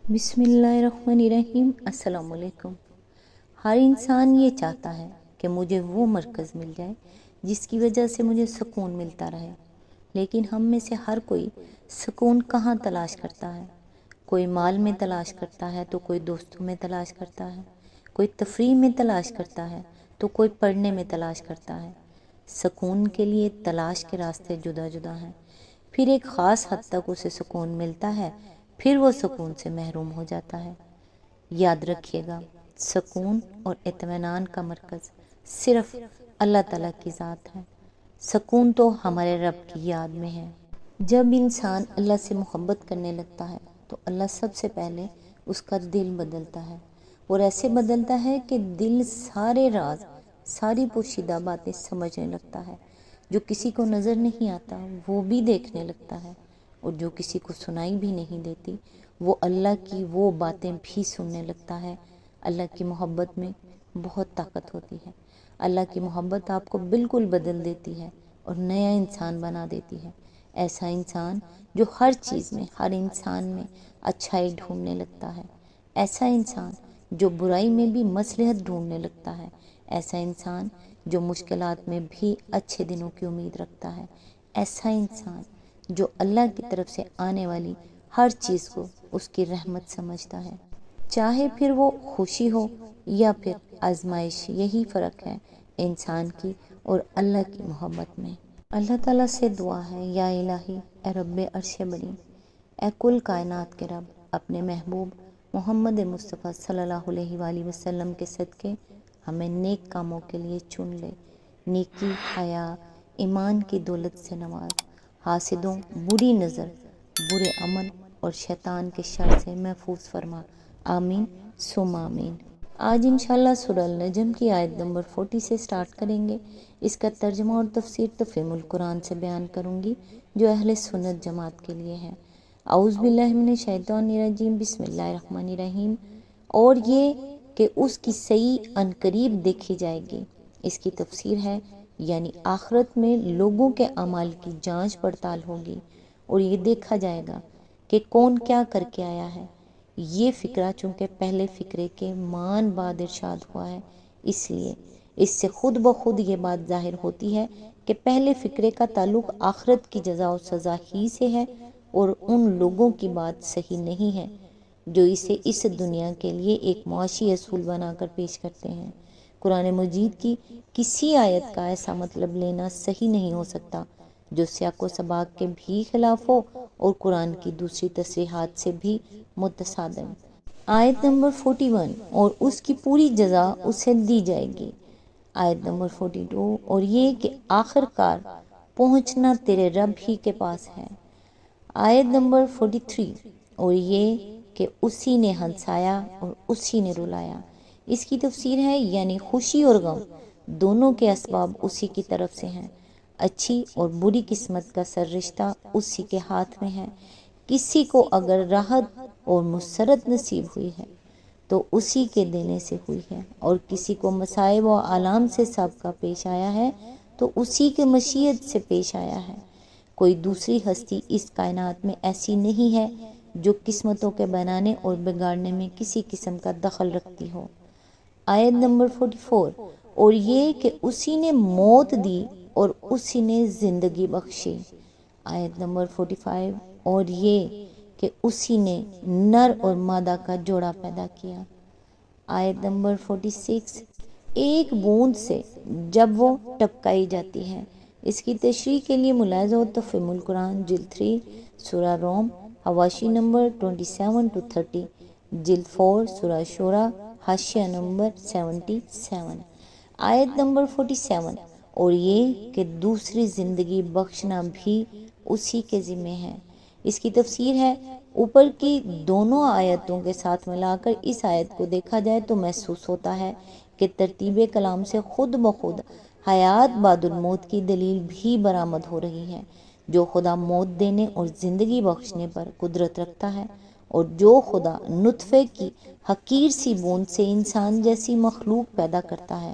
بسم اللہ الرحمن الرحیم۔ السلام علیکم۔ ہر انسان یہ چاہتا ہے کہ مجھے وہ مرکز مل جائے جس کی وجہ سے مجھے سکون ملتا رہے، لیکن ہم میں سے ہر کوئی سکون کہاں تلاش کرتا ہے؟ کوئی مال میں تلاش کرتا ہے تو کوئی دوستوں میں تلاش کرتا ہے، کوئی تفریح میں تلاش کرتا ہے تو کوئی پڑھنے میں تلاش کرتا ہے۔ سکون کے لیے تلاش کے راستے جدا جدا ہیں، پھر ایک خاص حد تک اسے سکون ملتا ہے، پھر وہ سکون سے محروم ہو جاتا ہے۔ یاد رکھیے گا، سکون اور اطمینان کا مرکز صرف اللہ تعالیٰ کی ذات ہے۔ سکون تو ہمارے رب کی یاد میں ہے۔ جب انسان اللہ سے محبت کرنے لگتا ہے تو اللہ سب سے پہلے اس کا دل بدلتا ہے، اور ایسے بدلتا ہے کہ دل سارے راز، ساری پوشیدہ باتیں سمجھنے لگتا ہے۔ جو کسی کو نظر نہیں آتا وہ بھی دیکھنے لگتا ہے، اور جو کسی کو سنائی بھی نہیں دیتی وہ اللہ کی وہ باتیں بھی سننے لگتا ہے۔ اللہ کی محبت میں بہت طاقت ہوتی ہے۔ اللہ کی محبت آپ کو بالکل بدل دیتی ہے اور نیا انسان بنا دیتی ہے۔ ایسا انسان جو ہر چیز میں، ہر انسان میں اچھائی ڈھونڈنے لگتا ہے۔ ایسا انسان جو برائی میں بھی مصلحت ڈھونڈنے لگتا ہے۔ ایسا انسان جو مشکلات میں بھی اچھے دنوں کی امید رکھتا ہے۔ ایسا انسان جو اللہ کی طرف سے آنے والی ہر چیز کو اس کی رحمت سمجھتا ہے، چاہے پھر وہ خوشی ہو یا پھر آزمائش۔ یہی فرق ہے انسان کی اور اللہ کی محبت میں۔ اللہ تعالیٰ سے دعا ہے، یا الہی، اے رب عرش بری، اے کل کائنات کے رب، اپنے محبوب محمد مصطفیٰ صلی اللہ علیہ وآلہ وسلم کے صدقے ہمیں نیک کاموں کے لیے چن لے۔ نیکی، حیا، ایمان کی دولت سے نواز، حاسدوں، بری نظر، برے عمل اور شیطان کے شر سے محفوظ فرما۔ آمین ثم آمین۔ آج انشاءاللہ سورہ النجم کی آیت نمبر 40 سے سٹارٹ کریں گے۔ اس کا ترجمہ اور تفسیر تفہیم القرآن سے بیان کروں گی جو اہل سنت جماعت کے لیے ہے۔ اعوذ باللہ من الشیطان الرجیم، بسم اللہ الرحمن الرحیم۔ اور یہ کہ اس کی صحیح عنقریب دیکھی جائے گی۔ اس کی تفسیر ہے، یعنی آخرت میں لوگوں کے اعمال کی جانچ پڑتال ہوگی اور یہ دیکھا جائے گا کہ کون کیا کر کے آیا ہے۔ یہ فقرہ چونکہ پہلے فقرے کے مان بعد ارشاد ہوا ہے، اس لیے اس سے خود بخود یہ بات ظاہر ہوتی ہے کہ پہلے فقرے کا تعلق آخرت کی جزا و سزا ہی سے ہے، اور ان لوگوں کی بات صحیح نہیں ہے جو اسے اس دنیا کے لیے ایک معاشی اصول بنا کر پیش کرتے ہیں۔ قرآن مجید کی کسی آیت کا ایسا مطلب لینا صحیح نہیں ہو سکتا جو سیاق و سباق کے بھی خلاف ہو اور قرآن کی دوسری تصریحات سے بھی متصادم۔ آیت نمبر 41، اور اس کی پوری جزا اسے دی جائے گی۔ آیت نمبر 42، اور یہ کہ آخر کار پہنچنا تیرے رب ہی کے پاس ہے۔ آیت نمبر 43، اور یہ کہ اسی نے ہنسایا اور اسی نے رلایا۔ اس کی تفسیر ہے، یعنی خوشی اور غم دونوں کے اسباب اسی کی طرف سے ہیں۔ اچھی اور بری قسمت کا سررشتہ اسی کے ہاتھ میں ہے۔ کسی کو اگر راحت اور مسرت نصیب ہوئی ہے تو اسی کے دینے سے ہوئی ہے، اور کسی کو مصائب و آلام سے سابقہ پیش آیا ہے تو اسی کے مشیت سے پیش آیا ہے۔ کوئی دوسری ہستی اس کائنات میں ایسی نہیں ہے جو قسمتوں کے بنانے اور بگاڑنے میں کسی قسم کا دخل رکھتی ہو۔ آیت نمبر 44، اور یہ کہ اسی نے موت دی اور اسی نے زندگی بخشی۔ آیت نمبر 45، اور یہ کہ اسی نے نر اور مادہ کا جوڑا پیدا کیا۔ آیت نمبر 46، ایک بوند سے جب وہ ٹپکائی جاتی ہے۔ اس کی تشریح کے لیے ملاحظہ و تفہیم القرآن جلد 3 سورہ روم حواشی نمبر 27-30، جلد 4 سورہ شورى حاشیہ نمبر 77۔ آیت نمبر 47، اور یہ کہ دوسری زندگی بخشنا بھی اسی کے ذمہ ہے۔ اس کی تفسیر ہے، اوپر کی دونوں آیتوں کے ساتھ ملا کر اس آیت کو دیکھا جائے تو محسوس ہوتا ہے کہ ترتیب کلام سے خود بخود حیات بعد الموت کی دلیل بھی برآمد ہو رہی ہے۔ جو خدا موت دینے اور زندگی بخشنے پر قدرت رکھتا ہے، اور جو خدا نطفے کی حقیر سی بوند سے انسان جیسی مخلوق پیدا کرتا ہے،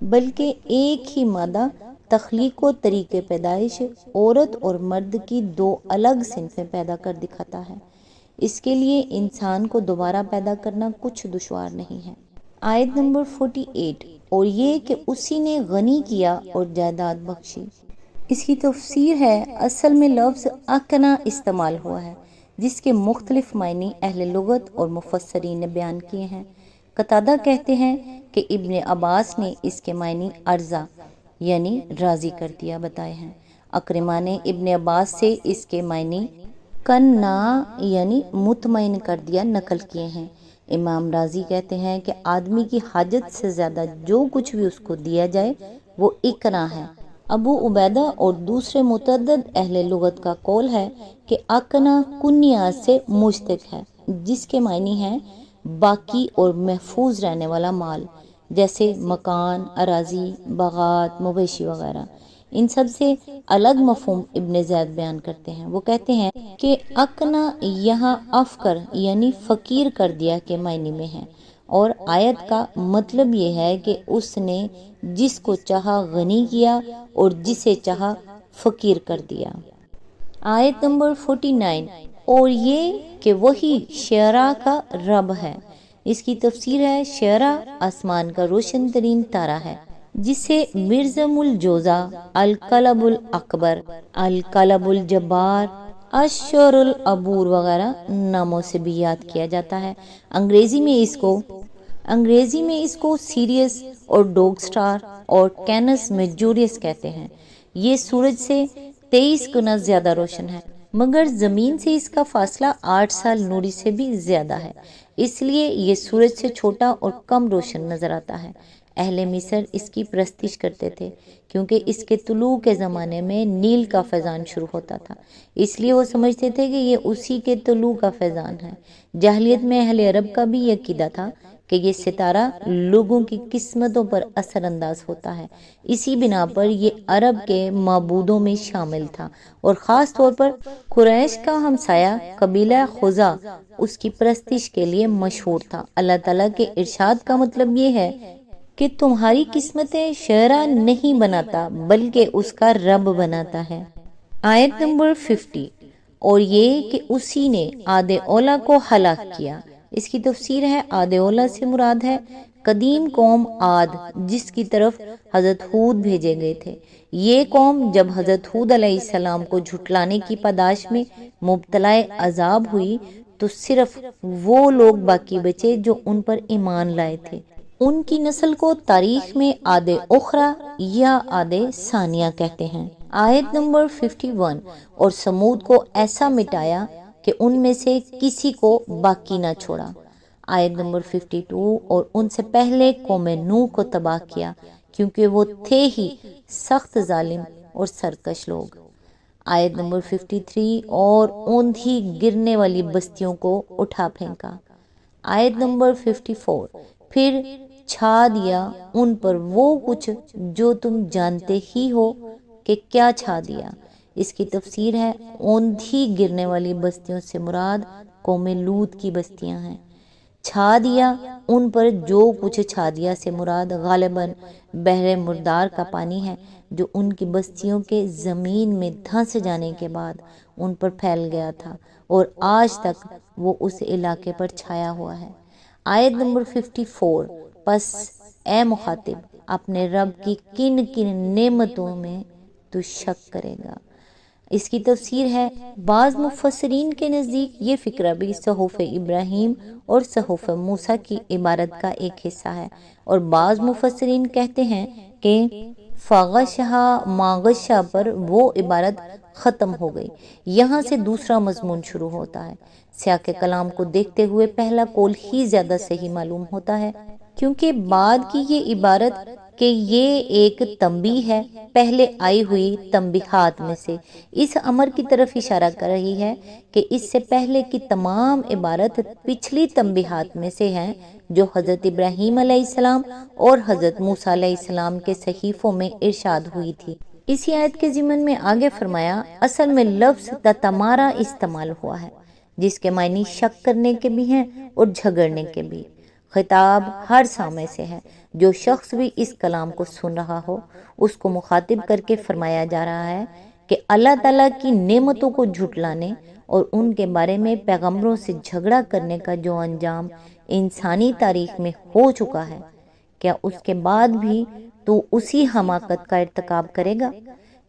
بلکہ ایک ہی مادہ تخلیق و طریق پیدائش عورت اور مرد کی دو الگ صنفیں پیدا کر دکھاتا ہے۔ اس کے لیے انسان کو دوبارہ پیدا کرنا کچھ دشوار نہیں ہے۔ آیت نمبر 48، اور یہ کہ اسی نے غنی کیا اور جائیداد بخشی۔ اس کی تفسیر ہے، اصل میں لفظ اکنا استعمال ہوا ہے جس کے مختلف معنی اہل لغت اور مفسرین نے بیان کیے ہیں۔ قتادہ کہتے ہیں کہ ابن عباس نے اس کے معنی ارضا یعنی راضی کر دیا بتائے ہیں۔ اکرمہ نے ابن عباس سے اس کے معنی قنّا یعنی مطمئن کر دیا نقل کیے ہیں۔ امام راضی کہتے ہیں کہ آدمی کی حاجت سے زیادہ جو کچھ بھی اس کو دیا جائے وہ اقنا ہے۔ ابو عبیدہ اور دوسرے متعدد اہل لغت کا قول ہے کہ اقنا کنیا سے مشتق ہے جس کے معنی ہیں باقی اور محفوظ رہنے والا مال، جیسے مکان، اراضی، باغات، مویشی وغیرہ۔ ان سب سے الگ مفہوم ابن زید بیان کرتے ہیں۔ وہ کہتے ہیں کہ اقنا یہاں افقر یعنی فقیر کر دیا کے معنی میں ہے، اور آیت کا مطلب یہ ہے کہ اس نے جس کو چاہا غنی کیا اور جسے چاہا فقیر کر دیا۔ آیت نمبر 49، اور یہ کہ وہی شعراء کا رب ہے۔ اس کی تفسیر ہے، شعراء آسمان کا روشن ترین تارہ ہے جسے مرزم الجوزا، الکلب الاکبر، الکلب الجبار، الشعر العبور وغیرہ ناموں سے بھی یاد کیا جاتا ہے۔ انگریزی میں اس کو سیریس اور ڈوگ سٹار اور کینس میجوریس کہتے ہیں۔ یہ سورج سے 23 گنا زیادہ روشن ہے، مگر زمین سے اس کا فاصلہ 8 سال نوری سے بھی زیادہ ہے، اس لیے یہ سورج سے چھوٹا اور کم روشن نظر آتا ہے۔ اہل مصر اس کی پرستش کرتے تھے کیونکہ اس کے طلوع کے زمانے میں نیل کا فیضان شروع ہوتا تھا، اس لیے وہ سمجھتے تھے کہ یہ اسی کے طلوع کا فیضان ہے۔ جاہلیت میں اہل عرب کا بھی یہ عقیدہ تھا کہ یہ ستارہ لوگوں کی قسمتوں پر اثر انداز ہوتا ہے، اسی بنا پر یہ عرب کے معبودوں میں شامل تھا، اور خاص طور پر قریش کا ہمسایہ قبیلہ خزاع اس کی پرستش کے لیے مشہور تھا۔ اللہ تعالیٰ کے ارشاد کا مطلب یہ ہے کہ تمہاری قسمتیں شعرا نہیں بناتا بلکہ اس کا رب بناتا ہے۔ آیت نمبر 50، اور یہ کہ اسی نے عاد اولا کو ہلاک کیا۔ اس کی تفسیر ہے، عاد اولا سے مراد ہے قدیم قوم عاد جس کی طرف حضرت ہود بھیجے گئے تھے۔ یہ قوم جب حضرت ہود علیہ السلام کو جھٹلانے کی پاداش میں مبتلا عذاب ہوئی تو صرف وہ لوگ باقی بچے جو ان پر ایمان لائے تھے۔ ان کی نسل کو تاریخ میں عاد اخرى یا عاد ثانیہ کہتے ہیں۔ آیت نمبر 51، اور سمود کو ایسا مٹایا کہ ان میں سے کسی کو باقی نہ چھوڑا۔ آیت نمبر 52، اور ان سے پہلے قوم نوح کو تباہ کیا کیونکہ وہ تھے ہی سخت ظالم اور سرکش لوگ۔ آیت نمبر 53، اور اوندھی گرنے والی بستیوں کو اٹھا پھینکا۔ آیت نمبر 54، پھر چھا دیا ان پر وہ کچھ جو تم جانتے ہی ہو کہ کیا چھا دیا۔ اس کی تفسیر ہے، اوندھی گرنے والی بستیوں سے مراد قوم لوط کی بستیاں ہیں۔ چھا دیا ان پر جو کچھ چھا دیا سے مراد غالباً بحر مردار کا پانی ہے جو ان کی بستیوں کے زمین میں دھنس جانے کے بعد ان پر پھیل گیا تھا اور آج تک وہ اس علاقے پر چھایا ہوا ہے۔ آیت نمبر 54، پس اے مخاطب اپنے رب کی کن کن نعمتوں میں تو شک کرے گا۔ اس کی تفسیر ہے، بعض مفسرین کے نزدیک یہ فقرہ بھی صحف ابراہیم اور صحف موسیٰ کی عبارت کا ایک حصہ ہے، اور بعض مفسرین کہتے ہیں کہ فغشھا ما غشا پر وہ عبارت ختم ہو گئی، یہاں سے دوسرا مضمون شروع ہوتا ہے۔ سیاق کلام کو دیکھتے ہوئے پہلا قول ہی زیادہ صحیح معلوم ہوتا ہے کیونکہ بعد کی یہ عبارت کہ یہ ایک تنبیہ ہے پہلے آئی ہوئی تنبیہات میں سے اس امر کی طرف اشارہ کر رہی ہے کہ اس سے پہلے کی تمام عبارت پچھلی تنبیہات میں سے ہیں جو حضرت ابراہیم علیہ السلام اور حضرت موسیٰ علیہ السلام کے صحیفوں میں ارشاد ہوئی تھی۔ اسی آیت کے ضمن میں آگے فرمایا، اصل میں لفظ تتمارا استعمال ہوا ہے جس کے معنی شک کرنے کے بھی ہیں اور جھگڑنے کے بھی۔ خطاب ہر سامع سے ہے، جو شخص بھی اس کلام کو سن رہا ہو اس کو مخاطب کر کے فرمایا جا رہا ہے کہ اللہ تعالیٰ کی نعمتوں کو جھٹلانے اور ان کے بارے میں پیغمبروں سے جھگڑا کرنے کا جو انجام انسانی تاریخ میں ہو چکا ہے، کیا اس کے بعد بھی تو اسی حماقت کا ارتکاب کرے گا؟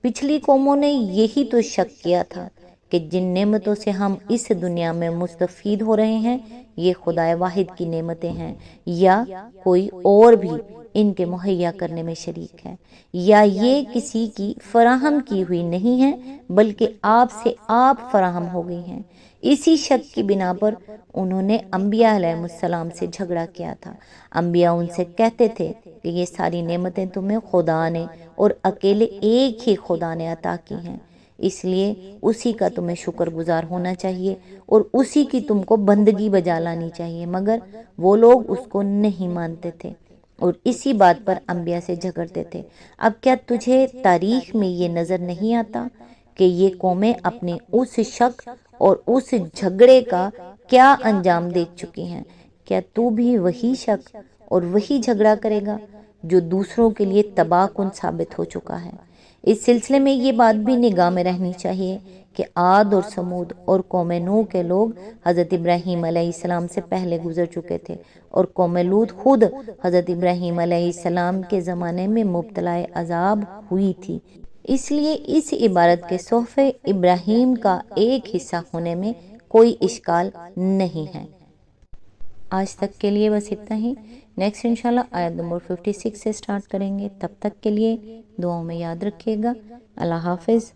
پچھلی قوموں نے یہی تو شک کیا تھا کہ جن نعمتوں سے ہم اس دنیا میں مستفید ہو رہے ہیں یہ خدائے واحد کی نعمتیں ہیں، یا کوئی اور بھی ان کے مہیا کرنے میں شریک ہے، یا یہ کسی کی فراہم کی ہوئی نہیں ہے بلکہ آپ سے آپ فراہم ہو گئی ہیں۔ اسی شک کی بنا پر انہوں نے انبیاء علیہ السلام سے جھگڑا کیا تھا۔ انبیاء ان سے کہتے تھے کہ یہ ساری نعمتیں تمہیں خدا نے اور اکیلے ایک ہی خدا نے عطا کی ہیں، اس لیے اسی کا تمہیں شکر گزار ہونا چاہیے اور اسی کی تم کو بندگی بجا لانی چاہیے، مگر وہ لوگ اس کو نہیں مانتے تھے اور اسی بات پر انبیاء سے جھگڑتے تھے۔ اب کیا تجھے تاریخ میں یہ نظر نہیں آتا کہ یہ قومیں اپنے اس شک اور اس جھگڑے کا کیا انجام دیکھ چکی ہیں؟ کیا تو بھی وہی شک اور وہی جھگڑا کرے گا جو دوسروں کے لیے تباہ کن ثابت ہو چکا ہے؟ اس سلسلے میں یہ بات بھی نگاہ میں رہنی چاہیے کہ عاد اور سمود اور قوم نوح کے لوگ حضرت ابراہیم علیہ السلام سے پہلے گزر چکے تھے، اور قوم لوط خود حضرت ابراہیم علیہ السلام کے زمانے میں مبتلا عذاب ہوئی تھی۔ اس لیے اس عبارت کے صحف ابراہیم کا ایک حصہ ہونے میں کوئی اشکال نہیں ہے۔ آج تک کے لیے بس اتنا ہی۔ نیکسٹ انشاءاللہ آیت نمبر 56 سے سٹارٹ کریں گے۔ تب تک کے لیے دعاؤں میں یاد رکھیے گا۔ اللہ حافظ۔